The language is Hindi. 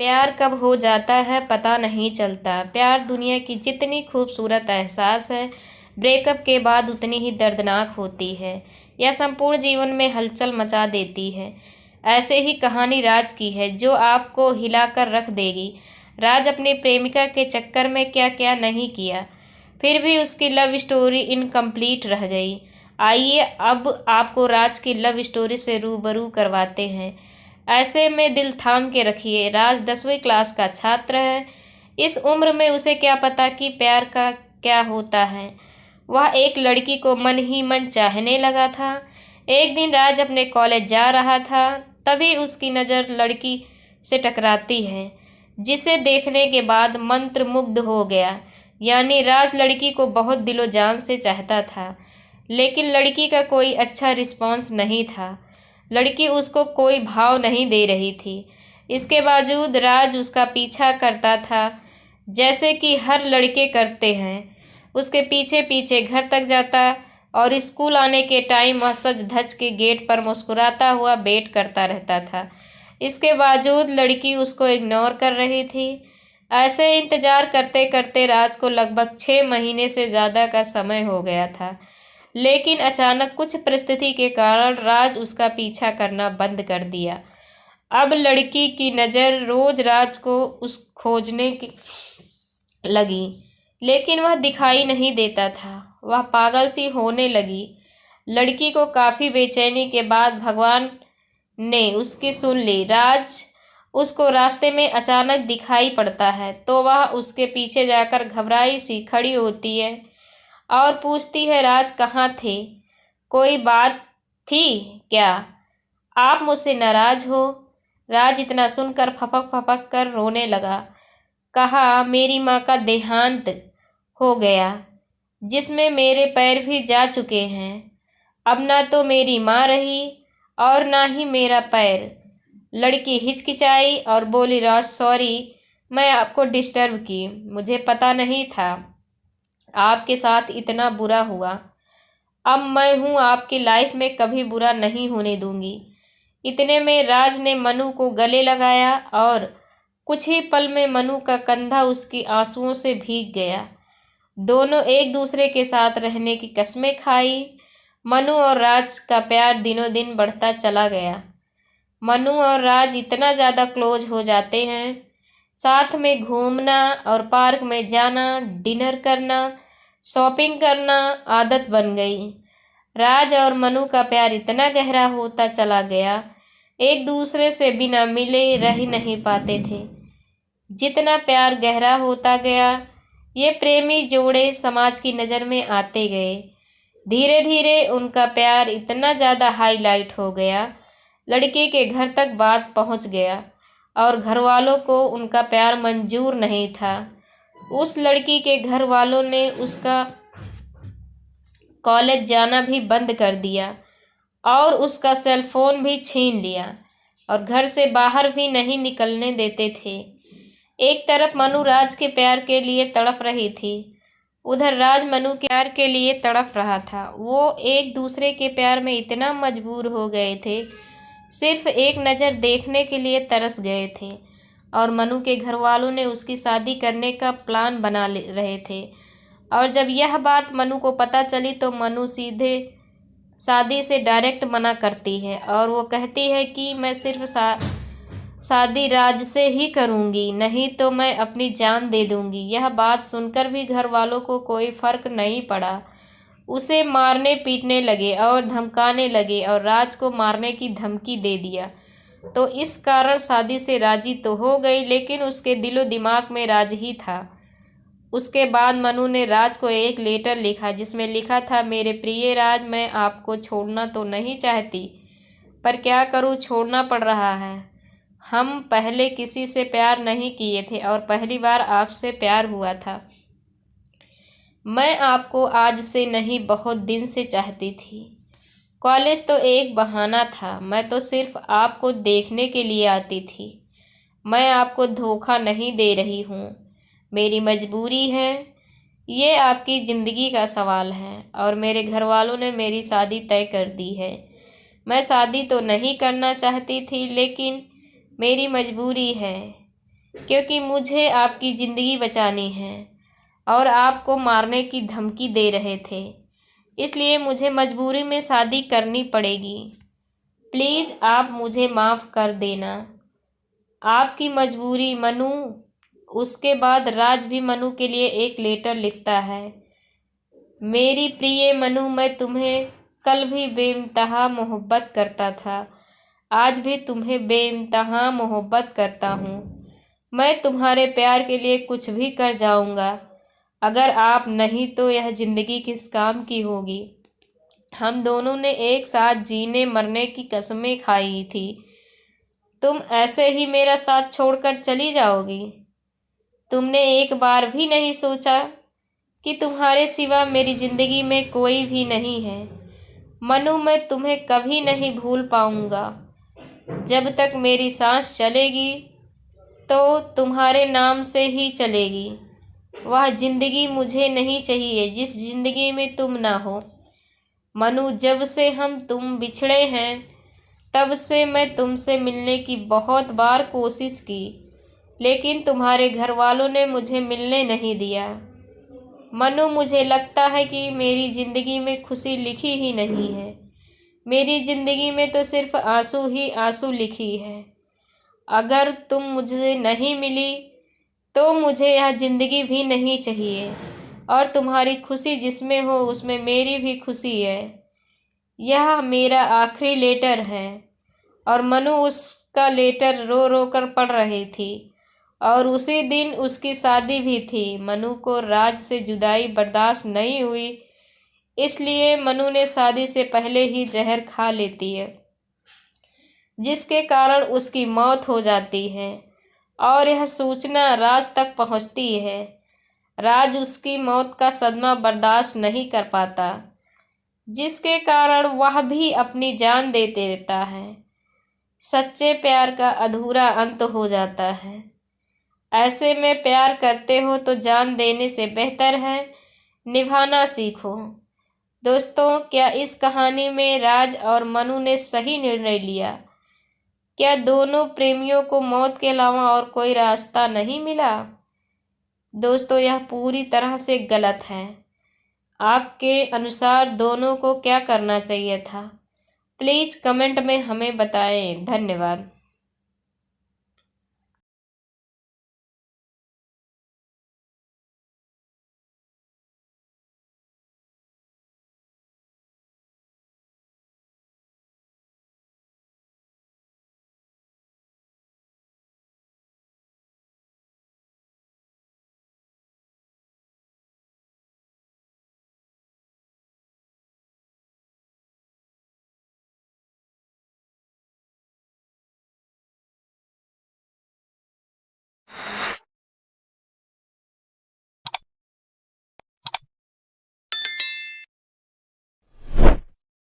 प्यार कब हो जाता है पता नहीं चलता। प्यार दुनिया की जितनी खूबसूरत एहसास है, ब्रेकअप के बाद उतनी ही दर्दनाक होती है। यह संपूर्ण जीवन में हलचल मचा देती है। ऐसे ही कहानी राज की है, जो आपको हिलाकर रख देगी। राज अपनी प्रेमिका के चक्कर में क्या क्या नहीं किया, फिर भी उसकी लव स्टोरी इनकम्प्लीट रह गई। आइए अब आपको राज की लव स्टोरी से रूबरू करवाते हैं। ऐसे में दिल थाम के रखिए। राज 10वीं क्लास का छात्र है। इस उम्र में उसे क्या पता कि प्यार का क्या होता है। वह एक लड़की को मन ही मन चाहने लगा था। एक दिन राज अपने कॉलेज जा रहा था, तभी उसकी नज़र लड़की से टकराती है, जिसे देखने के बाद मंत्रमुग्ध हो गया। यानी राज लड़की को बहुत दिलो जान से चाहता था, लेकिन लड़की का कोई अच्छा रिस्पॉन्स नहीं था। लड़की उसको कोई भाव नहीं दे रही थी। इसके बावजूद राज उसका पीछा करता था, जैसे कि हर लड़के करते हैं। उसके पीछे पीछे घर तक जाता और स्कूल आने के टाइम वह सज धज के गेट पर मुस्कुराता हुआ वेट करता रहता था। इसके बावजूद लड़की उसको इग्नोर कर रही थी। ऐसे इंतज़ार करते करते राज को लगभग 6 महीने से ज़्यादा का समय हो गया था। लेकिन अचानक कुछ परिस्थिति के कारण राज उसका पीछा करना बंद कर दिया। अब लड़की की नज़र रोज राज को उस खोजने की लगी, लेकिन वह दिखाई नहीं देता था। वह पागल सी होने लगी। लड़की को काफ़ी बेचैनी के बाद भगवान ने उसकी सुन ली। राज उसको रास्ते में अचानक दिखाई पड़ता है, तो वह उसके पीछे जाकर घबराई सी खड़ी होती है और पूछती है, राज कहाँ थे? कोई बात थी क्या? आप मुझसे नाराज हो? राज इतना सुनकर फपक फपक कर रोने लगा। कहा, मेरी माँ का देहांत हो गया, जिसमें मेरे पैर भी जा चुके हैं। अब ना तो मेरी माँ रही और ना ही मेरा पैर। लड़की हिचकिचाई और बोली, राज सॉरी, मैं आपको डिस्टर्ब की। मुझे पता नहीं था आपके साथ इतना बुरा हुआ। अब मैं हूँ आपकी लाइफ में कभी बुरा नहीं होने दूंगी। इतने में राज ने मनु को गले लगाया और कुछ ही पल में मनु का कंधा उसकी आंसुओं से भीग गया। दोनों एक दूसरे के साथ रहने की कस्में खाई। मनु और राज का प्यार दिनों दिन बढ़ता चला गया। मनु और राज इतना ज़्यादा क्लोज हो जाते हैं, साथ में घूमना और पार्क में जाना, डिनर करना, शॉपिंग करना आदत बन गई। राज और मनु का प्यार इतना गहरा होता चला गया, एक दूसरे से बिना मिले रह ही नहीं पाते थे। जितना प्यार गहरा होता गया, ये प्रेमी जोड़े समाज की नज़र में आते गए। धीरे धीरे उनका प्यार इतना ज़्यादा हाईलाइट हो गया, लड़के के घर तक बात पहुंच गया और घर वालों को उनका प्यार मंजूर नहीं था। उस लड़की के घर वालों ने उसका कॉलेज जाना भी बंद कर दिया और उसका सेल फोन भी छीन लिया और घर से बाहर भी नहीं निकलने देते थे। एक तरफ मनु राज के प्यार के लिए तड़प रही थी, उधर राज मनु के प्यार के लिए तड़प रहा था। वो एक दूसरे के प्यार में इतना मजबूर हो गए थे, सिर्फ एक नज़र देखने के लिए तरस गए थे। और मनु के घर वालों ने उसकी शादी करने का प्लान बना रहे थे। और जब यह बात मनु को पता चली तो मनु सीधे शादी से डायरेक्ट मना करती है और वो कहती है कि मैं सिर्फ शादी राज से ही करूँगी, नहीं तो मैं अपनी जान दे दूँगी। यह बात सुनकर भी घर वालों को कोई फ़र्क नहीं पड़ा। उसे मारने पीटने लगे और धमकाने लगे और राज को मारने की धमकी दे दिया। तो इस कारण शादी से राजी तो हो गई, लेकिन उसके दिलो दिमाग में राज ही था। उसके बाद मनु ने राज को एक लेटर लिखा, जिसमें लिखा था, मेरे प्रिय राज, मैं आपको छोड़ना तो नहीं चाहती, पर क्या करूँ, छोड़ना पड़ रहा है। हम पहले किसी से प्यार नहीं किए थे और पहली बार आपसे प्यार हुआ था। मैं आपको आज से नहीं, बहुत दिन से चाहती थी। कॉलेज तो एक बहाना था, मैं तो सिर्फ आपको देखने के लिए आती थी। मैं आपको धोखा नहीं दे रही हूँ, मेरी मजबूरी है। ये आपकी ज़िंदगी का सवाल है और मेरे घर वालों ने मेरी शादी तय कर दी है। मैं शादी तो नहीं करना चाहती थी, लेकिन मेरी मजबूरी है। क्योंकि मुझे आपकी ज़िंदगी बचानी है और आपको मारने की धमकी दे रहे थे, इसलिए मुझे मजबूरी में शादी करनी पड़ेगी। प्लीज़ आप मुझे माफ़ कर देना। आपकी मजबूरी मनु। उसके बाद राज भी मनु के लिए एक लेटर लिखता है। मेरी प्रिय मनु, मैं तुम्हें कल भी बेइंतहा मोहब्बत करता था, आज भी तुम्हें बेइंतहा मोहब्बत करता हूँ। मैं तुम्हारे प्यार के लिए कुछ भी कर जाऊँगा। अगर आप नहीं तो यह ज़िंदगी किस काम की होगी। हम दोनों ने एक साथ जीने मरने की कसमें खाई थी। तुम ऐसे ही मेरा साथ छोड़कर चली जाओगी। तुमने एक बार भी नहीं सोचा कि तुम्हारे सिवा मेरी ज़िंदगी में कोई भी नहीं है। मनु, मैं तुम्हें कभी नहीं भूल पाऊँगा। जब तक मेरी सांस चलेगी तो तुम्हारे नाम से ही चलेगी। वह ज़िंदगी मुझे नहीं चाहिए जिस ज़िंदगी में तुम ना हो। मनु, जब से तुम बिछड़े हैं तब से मैं तुमसे मिलने की बहुत बार कोशिश की, लेकिन तुम्हारे घर वालों ने मुझे मिलने नहीं दिया। मनु, मुझे लगता है कि मेरी ज़िंदगी में खुशी लिखी ही नहीं है। मेरी ज़िंदगी में तो सिर्फ आंसू ही आंसू लिखी है। अगर तुम मुझे नहीं मिली तो मुझे यह ज़िंदगी भी नहीं चाहिए, और तुम्हारी खुशी जिसमें हो उसमें मेरी भी खुशी है। यह मेरा आखिरी लेटर है। और मनु उसका लेटर रो रो कर पढ़ रही थी, और उसी दिन उसकी शादी भी थी। मनु को राज से जुदाई बर्दाश्त नहीं हुई, इसलिए मनु ने शादी से पहले ही जहर खा लेती है, जिसके कारण उसकी मौत हो जाती है। और यह सूचना राज तक पहुंचती है। राज उसकी मौत का सदमा बर्दाश्त नहीं कर पाता, जिसके कारण वह भी अपनी जान दे देता है। सच्चे प्यार का अधूरा अंत हो जाता है। ऐसे में प्यार करते हो तो जान देने से बेहतर है निभाना सीखो। दोस्तों, क्या इस कहानी में राज और मनु ने सही निर्णय लिया? क्या दोनों प्रेमियों को मौत के अलावा और कोई रास्ता नहीं मिला? दोस्तों, यह पूरी तरह से गलत है। आपके अनुसार दोनों को क्या करना चाहिए था? प्लीज़ कमेंट में हमें बताएं। धन्यवाद।